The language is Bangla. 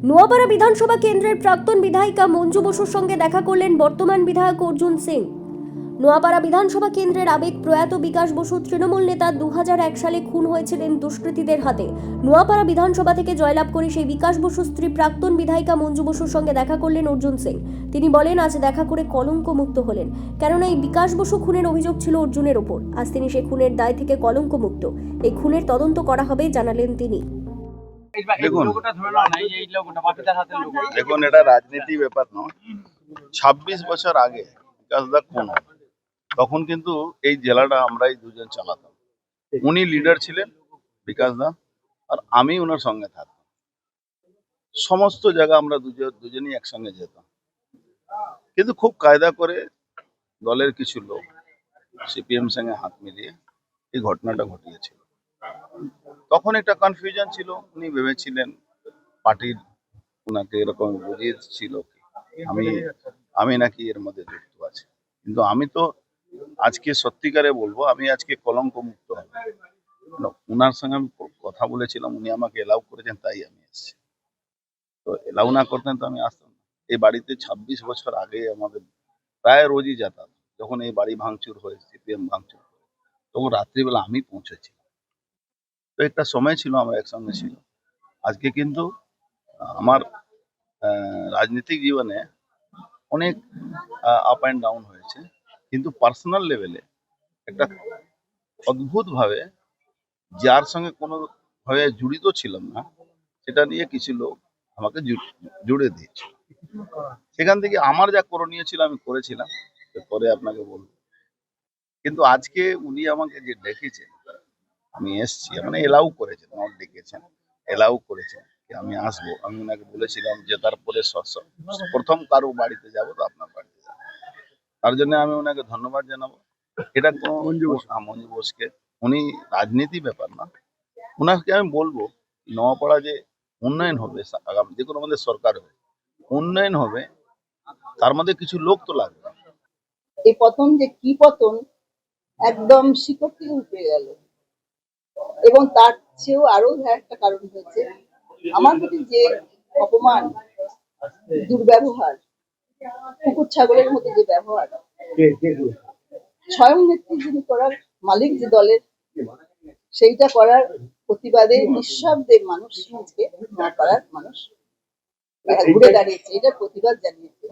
নোয়াপাড়া বিধানসভা কেন্দ্রের প্রাক্তন বিধায়িকা মঞ্জু বসুর সঙ্গে দেখা করলেন বর্তমান বিধায়ক অর্জুন সিং। নোয়াপাড়া বিধানসভা কেন্দ্রের আবেগ প্রয়াত বিকাশ বসু তৃণমূল নেতা 2001 সালে খুন হয়েছিলেন দুষ্কৃতীদের হাতে। নোয়াপাড়া বিধানসভা থেকে জয়লাভ করে সেই বিকাশ বসুর স্ত্রী প্রাক্তন বিধায়িকা মঞ্জু বসুর সঙ্গে দেখা করলেন অর্জুন সিং। তিনি বলেন, আজ দেখা করে কলঙ্ক মুক্ত হলেন, কেননা এই বিকাশ বসু খুনের অভিযোগ ছিল অর্জুনের ওপর। আজ তিনি সেই খুনের দায় থেকে কলঙ্ক মুক্ত। এই খুনের তদন্ত করা হবে জানালেন তিনি। দেখুন, এটা রাজনীতি ব্যাপার নয়। 26 বছর আগে বিকাশদা খুন হয়, তখন কিন্তু এই জেলাটা আমরাই দুজন চালাতাম। উনি লিডার ছিলেন বিকাশদা, আর আমি ওনার সঙ্গে থাকতাম। সমস্ত জায়গা আমরা দুজনই একসঙ্গে যেতাম। কিন্তু খুব কায়দা করে দলের কিছু লোক সিপিএম সঙ্গে হাত মিলিয়ে এই ঘটনাটা ঘটিয়েছিল। তখন একটা কনফিউশন ছিল, উনি ভেবেছিলেন পার্টির ওনাকে এরকম বুঝিয়েছিল আমি নাকি এর মধ্যে যুক্ত আছি। কিন্তু আমি তো আজকে সত্যিকারে বলবো, আমি আজকে কলঙ্ক মুক্ত হব। ওনার সঙ্গে আমি কথা বলেছিলাম, উনি আমাকে এলাউ করেছেন, তাই আমি এসেছি। তো এলাউ না করতেন তো আমি আসতাম না। এই বাড়িতে 26 বছর আগে আমাদের প্রায় রোজই যেতাম। যখন এই বাড়ি ভাঙচুর হয়, সিপিএম ভাঙচুর হয়, তখন রাত্রিবেলা আমি পৌঁছেছিলাম। তো একটা সময় ছিল আমরা একসঙ্গে ছিল। আজকে কিন্তু আমার রাজনৈতিক জীবনে অনেক আপ অ্যান্ড ডাউন হয়েছে, কিন্তু পার্সোনাল লেভেলে একটা অদ্ভুত ভাবে যার সঙ্গে কোনো ভাবে জড়িত ছিলাম না, সেটা নিয়ে কিছু লোক আমাকে জুড়ে দিয়েছে। সেখান থেকে আমার যা করণীয় ছিল আমি করেছিলাম, পরে আপনাকে বলবো। কিন্তু আজকে উনি আমাকে যে ডেকেছেন, আমি এসছি, মানে এলাউ করেছেন, নট ডেকেছেন, এলাউ করেছেন আমি আসবো। আমি ওনাকে বলেছিলাম যে তারপরে প্রথম কারো বাড়িতে যাব তো আপনার বাড়িতে যাবো। তার জন্য আমি ওনাকে ধন্যবাদ জানাবো। এটা মঞ্জু বোসকে, উনি রাজনীতি ব্যাপার না, ওনাকে আমি বলবো নোয়াপাড়া যে উন্নয়ন হবে, আগামী যে কোনো আমাদের সরকার হবে, উন্নয়ন হবে, তার মধ্যে কিছু লোক তো লাগবে। এই পতন যে কি পতন, একদম শিকড় থেকে উঠে গেল। এবং তার চেয়েও আরো একটা কারণ হয়েছে আমার প্রতি যে অপমান, দুর্ব্যবহার, কুকুর ছাগলের মতো যে ব্যবহার, স্বয়ং নেত্রী যিনি করার মালিক যে দলের, সেইটা করার প্রতিবাদে নিঃশব্দে মানুষ আজকে না করার মানুষ ঘুরে দাঁড়িয়েছে, এটা প্রতিবাদ জানিয়েছে।